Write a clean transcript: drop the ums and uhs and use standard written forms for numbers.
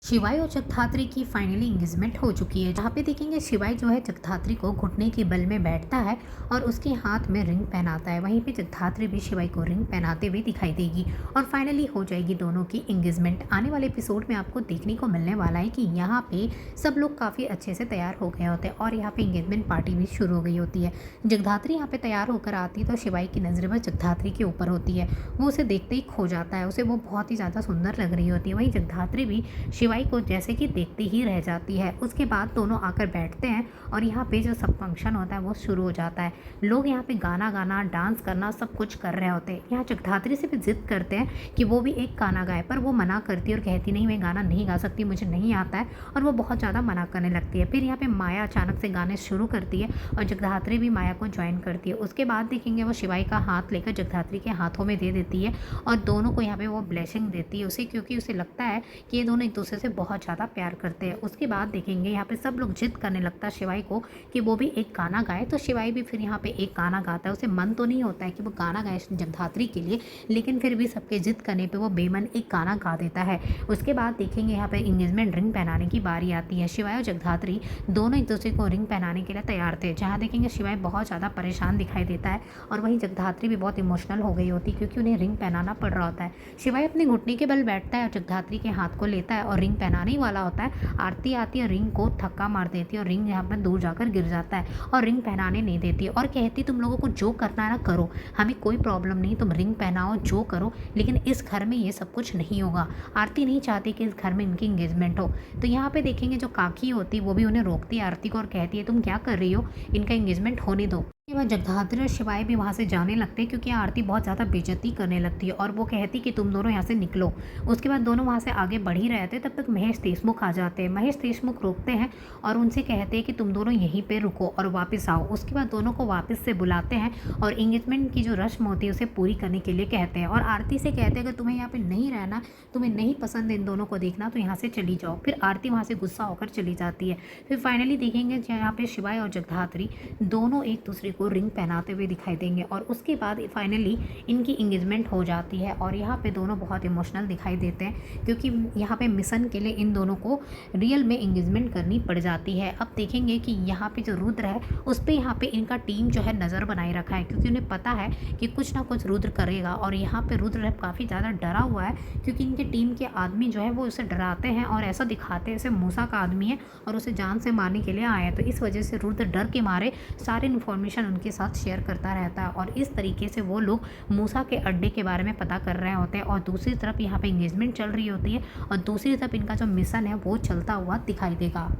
शिवाय और जगधात्री की फाइनली एंगेजमेंट हो चुकी है, जहाँ पे देखेंगे शिवाय जो है जगधात्री को घुटने के बल में बैठता है और उसके हाथ में रिंग पहनाता है। वहीं पे जगधात्री भी शिवाय को रिंग पहनाते हुए दिखाई देगी और फाइनली हो जाएगी दोनों की एंगेजमेंट। आने वाले एपिसोड में आपको देखने को मिलने वाला है कि यहाँ पे सब लोग काफ़ी अच्छे से तैयार हो गए होते हैं और यहाँ पे एंगेजमेंट पार्टी भी शुरू हो गई होती है। जगधात्री यहाँ पे तैयार होकर आती है तो शिवाय की नज़र बस जगधात्री के ऊपर होती है। वो उसे देखते ही खो जाता है, उसे वो बहुत ही ज़्यादा सुंदर लग रही होती है। वहीं जगधात्री भी शिवाई को जैसे कि देखते ही रह जाती है। उसके बाद दोनों आकर बैठते हैं और यहाँ पे जो सब फंक्शन होता है वो शुरू हो जाता है। लोग यहाँ पे गाना गाना, डांस करना सब कुछ कर रहे होते हैं। यहाँ जगधात्री से भी जिद करते हैं कि वो भी एक गाना गाए, पर वो मना करती है और कहती नहीं, मैं गाना नहीं गा सकती, मुझे नहीं आता है, और वो बहुत ज़्यादा मना करने लगती है। फिर यहाँ पे माया अचानक से गाने शुरू करती है और जगधात्री भी माया को ज्वाइन करती है। उसके बाद देखेंगे वो शिवाई का हाथ लेकर जगधात्री के हाथों में दे देती है और दोनों को यहाँ पे वो ब्लेसिंग देती है उसे, क्योंकि उसे लगता है कि ये दोनों एक दूसरे से बहुत ज़्यादा प्यार करते हैं। उसके बाद देखेंगे यहाँ पे सब लोग जिद करने लगता है शिवाई को कि वो भी एक गाना गाए, तो शिवाई भी फिर यहाँ पे एक गाना गाता है। उसे मन तो नहीं होता है कि वो गाना गाए जगधात्री के लिए, लेकिन फिर भी सबके जिद करने पे वो बेमन एक गाना गा देता है। उसके बाद देखेंगे यहाँ पे इंगेजमेंट रिंग पहनाने की बारी आती है। शिवाय और जगधात्री दोनों एक दूसरे को रिंग पहनाने के लिए तैयार थे, जहाँ देखेंगे शिवाय बहुत ज़्यादा परेशान दिखाई देता है और वहीं जगधात्री भी बहुत इमोशनल हो गई होती क्योंकि उन्हें रिंग पहनाना पड़ रहा होता है। शिवाय अपने घुटने के बल बैठता है और जगधात्री के हाथ को लेता है और रिंग पहनाने ही वाला होता है। आरती आती है, रिंग को धक्का मार देती है और रिंग यहाँ पर दूर जाकर गिर जाता है और रिंग पहनाने नहीं देती और कहती तुम लोगों को जो करना है ना करो, हमें कोई प्रॉब्लम नहीं, तुम रिंग पहनाओ जो करो, लेकिन इस घर में ये सब कुछ नहीं होगा। आरती नहीं चाहती कि इस घर में इनकी इंगेजमेंट हो। तो यहाँ पे देखेंगे जो काकी होती है वो भी उन्हें रोकती है आरती को और कहती है तुम क्या कर रही हो, इनका इंगेजमेंट होने दो। उसके बाद जगधात्री और शिवाय भी वहाँ से जाने लगते हैं क्योंकि आरती बहुत ज़्यादा बेइज्जती करने लगती है और वो कहती कि तुम दोनों यहाँ से निकलो। उसके बाद दोनों वहाँ से आगे बढ़ ही रहे थे, तब तक महेश देशमुख आ जाते हैं। महेश देशमुख रोकते हैं और उनसे कहते हैं कि तुम दोनों यहीं पे रुको और वापस आओ। उसके बाद दोनों को वापस से बुलाते हैं और इंगेजमेंट की जो रस्म होती है उसे पूरी करने के लिए कहते हैं और आरती से कहते हैं अगर तुम्हें यहाँ पे नहीं रहना, तुम्हें नहीं पसंद इन दोनों को देखना, तो यहाँ से चली जाओ। फिर आरती वहाँ से गुस्सा होकर चली जाती है। फिर फाइनली देखेंगे यहाँ पे शिवाय और जगधात्री दोनों एक दूसरे को रिंग पहनाते हुए दिखाई देंगे और उसके बाद फाइनली इनकी इंगेजमेंट हो जाती है और यहाँ पे दोनों बहुत इमोशनल दिखाई देते हैं क्योंकि यहाँ पे मिशन के लिए इन दोनों को रियल में इंगेजमेंट करनी पड़ जाती है। अब देखेंगे कि यहाँ पे जो रुद्र है उस पर यहाँ पे इनका टीम जो है नज़र बनाए रखा है क्योंकि उन्हें पता है कि कुछ ना कुछ रुद्र करेगा और यहाँ पे रुद्र काफ़ी ज़्यादा डरा हुआ है क्योंकि इनके टीम के आदमी जो है वो उसे डराते हैं और ऐसा दिखाते हैं जैसे मूसा का आदमी है और उसे जान से मारने के लिए आया है। तो इस वजह से रुद्र डर के मारे सारी इन्फॉर्मेशन उनके साथ शेयर करता रहता है और इस तरीके से वो लोग मूसा के अड्डे के बारे में पता कर रहे होते हैं और दूसरी तरफ यहाँ पे इंगेजमेंट चल रही होती है और दूसरी तरफ इनका जो मिशन है वो चलता हुआ दिखाई देगा।